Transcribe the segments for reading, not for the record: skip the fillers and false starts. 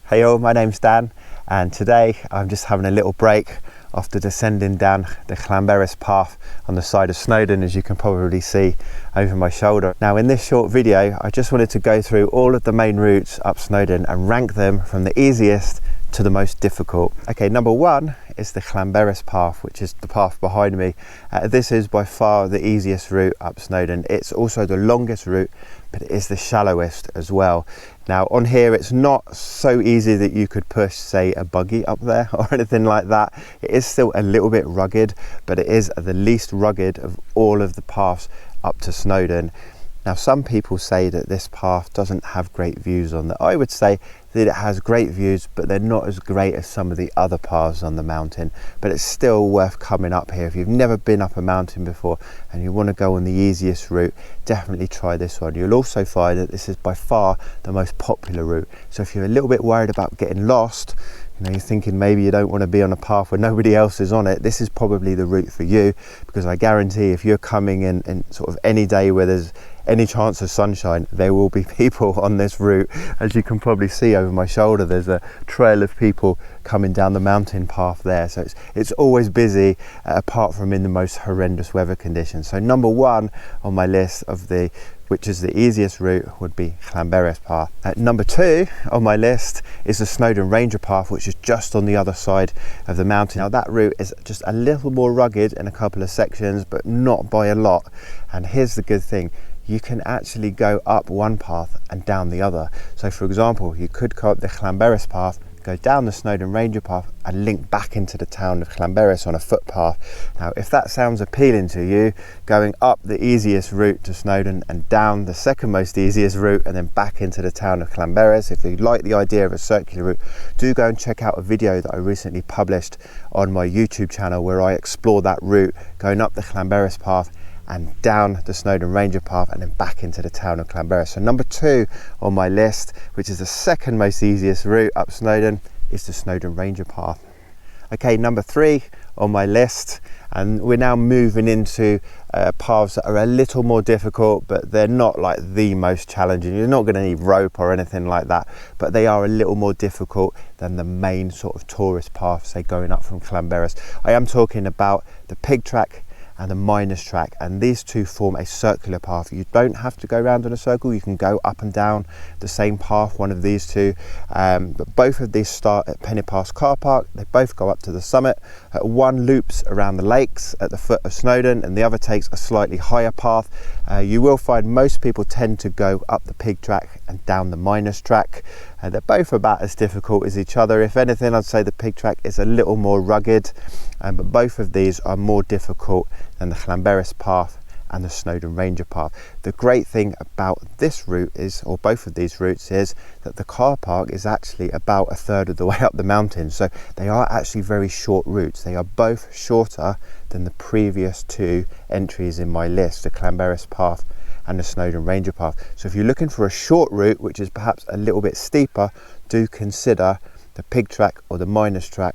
Hey all, my name's Dan, and today I'm just having a little break after descending down the Llanberis Path on the side of Snowdon, as you can probably see over my shoulder. Now in this short video, I just wanted to go through all of the main routes up Snowdon and rank them from the easiest to the most difficult. Okay, number one is the Llanberis Path, which is the path behind me. This is by far the easiest route up Snowdon. It's also the longest route, but it is the shallowest as well. Now on here, it's not so easy that you could push, say, a buggy up there or anything like that. It is still a little bit rugged, but it is the least rugged of all of the paths up to Snowdon. Now some people say that this path doesn't have great views on it. I would say that it has great views, but they're not as great as some of the other paths on the mountain, but it's still worth coming up here. If you've never been up a mountain before and you want to go on the easiest route, definitely try this one. You'll also find that this is by far the most popular route. So if you're a little bit worried about getting lost, you know, you're thinking maybe you don't want to be on a path where nobody else is on it, this is probably the route for you, because I guarantee if you're coming in sort of any day where there's any chance of sunshine, there will be people on this route. As you can probably see over my shoulder, there's a trail of people coming down the mountain path there. So it's always busy, apart from in the most horrendous weather conditions. So number one on my list of which is the easiest route, would be Llanberis Path. Number two on my list is the Snowdon Ranger Path, which is just on the other side of the mountain. Now that route is just a little more rugged in a couple of sections, but not by a lot. And here's the good thing: you can actually go up one path and down the other. So for example, you could go up the Llanberis Path, go down the Snowdon Ranger Path and link back into the town of Llanberis on a footpath. Now if that sounds appealing to you, going up the easiest route to Snowdon and down the second most easiest route and then back into the town of Llanberis, if you like the idea of a circular route, do go and check out a video that I recently published on my YouTube channel where I explore that route, going up the Llanberis Path and down the Snowdon Ranger Path and then back into the town of Llanberis. So number two on my list, which is the second most easiest route up Snowdon, is the Snowdon Ranger Path. Okay, number three on my list, and we're now moving into paths that are a little more difficult, but they're not like the most challenging. You're not going to need rope or anything like that, but they are a little more difficult than the main sort of tourist path, say going up from Llanberis. I am talking about the pig track and the miners track, and these two form a circular path. You don't have to go around in a circle, you can go up and down the same path, one of these two, but both of these start at Penny Pass car park. They both go up to the summit. One loops around the lakes at the foot of Snowdon and the other takes a slightly higher path. You will find most people tend to go up the pig track and down the miners track. They're both about as difficult as each other. If anything, I'd say the pig track is a little more rugged, but both of these are more difficult than the Llanberis Path and the Snowdon Ranger Path. The great thing about this route is, or both of these routes, is that the car park is actually about a third of the way up the mountain. So they are actually very short routes. They are both shorter than the previous two entries in my list, the Llanberis Path and the Snowdon Ranger Path. So if you're looking for a short route, which is perhaps a little bit steeper, do consider the pig track or the miners track,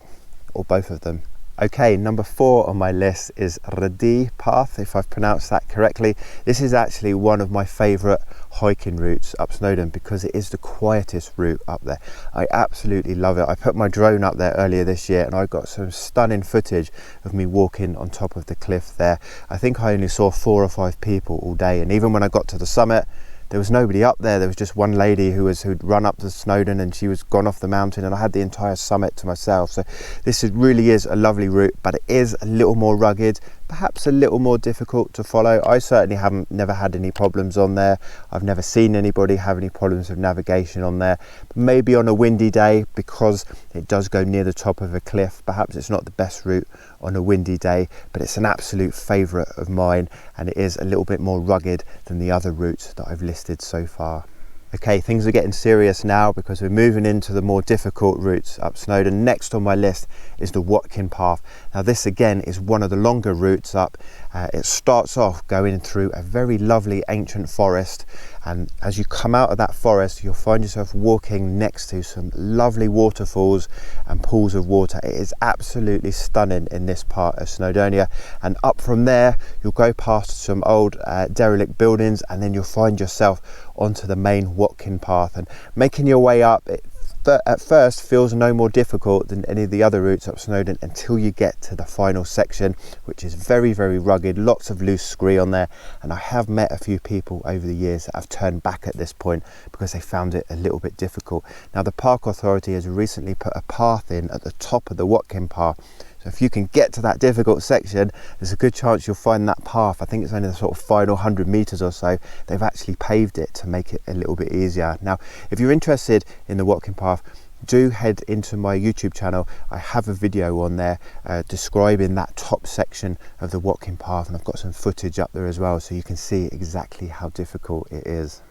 or both of them. Okay, number four on my list is Rhyd Ddu Path, if I've pronounced that correctly. This is actually one of my favourite hiking routes up Snowdon because it is the quietest route up there. I absolutely love it. I put my drone up there earlier this year and I got some stunning footage of me walking on top of the cliff there. I think I only saw 4 or 5 people all day, and even when I got to the summit, there was nobody up there. There was just one lady who'd run up to Snowdon and she was gone off the mountain, and I had the entire summit to myself. So this really is a lovely route, but it is a little more rugged, perhaps a little more difficult to follow. I certainly never had any problems on there. I've never seen anybody have any problems with navigation on there. But maybe on a windy day, because it does go near the top of a cliff, perhaps it's not the best route on a windy day, but it's an absolute favourite of mine, and it is a little bit more rugged than the other routes that I've listed so far. Okay, things are getting serious now because we're moving into the more difficult routes up Snowdon. Next on my list is the Watkin Path. Now this again is one of the longer routes up. It starts off going through a very lovely ancient forest, and as you come out of that forest you'll find yourself walking next to some lovely waterfalls and pools of water. It is absolutely stunning in this part of Snowdonia, and up from there you'll go past some old derelict buildings, and then you'll find yourself onto the main Watkin Path. And making your way up, at first feels no more difficult than any of the other routes up Snowdon until you get to the final section, which is very, very rugged, lots of loose scree on there. And I have met a few people over the years that have turned back at this point because they found it a little bit difficult. Now the Park Authority has recently put a path in at the top of the Watkin Path. So if you can get to that difficult section, there's a good chance you'll find that path. I think it's only the sort of final 100 meters or so. They've actually paved it to make it a little bit easier. Now, if you're interested in the Watkin Path, do head into my YouTube channel. I have a video on there describing that top section of the Watkin Path, and I've got some footage up there as well, so you can see exactly how difficult it is.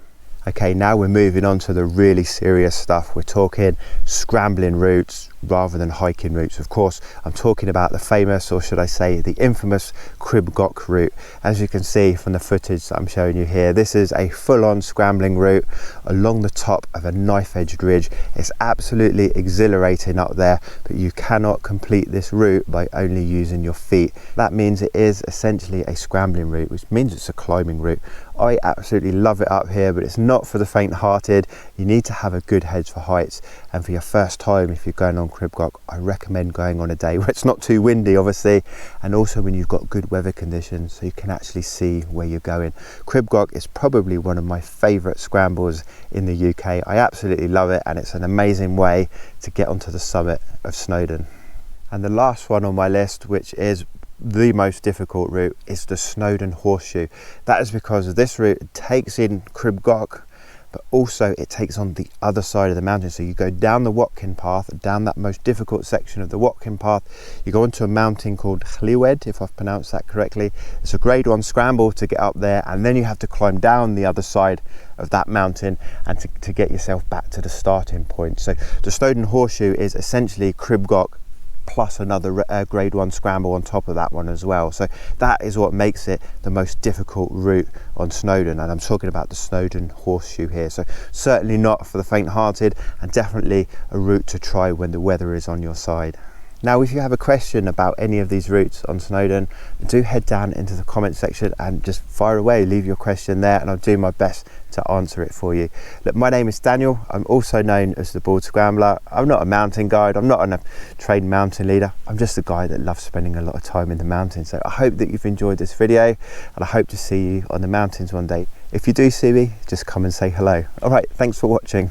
Okay, now we're moving on to the really serious stuff. We're talking scrambling routes rather than hiking routes. Of course, I'm talking about the famous, or should I say the infamous, Goch route. As you can see from the footage that I'm showing you here, this is a full-on scrambling route along the top of a knife-edged ridge. It's absolutely exhilarating up there, but you cannot complete this route by only using your feet. That means it is essentially a scrambling route, which means it's a climbing route. I absolutely love it up here, but it's not for the faint-hearted. You need to have a good head for heights, and for your first time, if you're going on Goch, I recommend going on a day where it's not too windy, obviously, and also when you've got good weather conditions so you can actually see where you're going. Goch is probably one of my favourite scrambles in the UK. I absolutely love it, and it's an amazing way to get onto the summit of Snowdon. And the last one on my list, which is the most difficult route, is the Snowdon Horseshoe. That is because this route takes in Goch, but also it takes on the other side of the mountain. So you go down the Watkin Path, down that most difficult section of the Watkin Path, you go onto a mountain called Llanberis, if I've pronounced that correctly. It's a grade 1 scramble to get up there, and then you have to climb down the other side of that mountain and to get yourself back to the starting point. So the Snowdon Horseshoe is essentially Goch plus another grade 1 scramble on top of that one as well. So that is what makes it the most difficult route on Snowdon, and I'm talking about the Snowdon Horseshoe here. So certainly not for the faint-hearted, and definitely a route to try when the weather is on your side. Now, if you have a question about any of these routes on Snowdon, do head down into the comment section and just fire away, leave your question there, and I'll do my best to answer it for you. Look, my name is Daniel. I'm also known as the Bald Scrambler. I'm not a mountain guide. I'm not a trained mountain leader. I'm just a guy that loves spending a lot of time in the mountains. So I hope that you've enjoyed this video, and I hope to see you on the mountains one day. If you do see me, just come and say hello. All right, thanks for watching.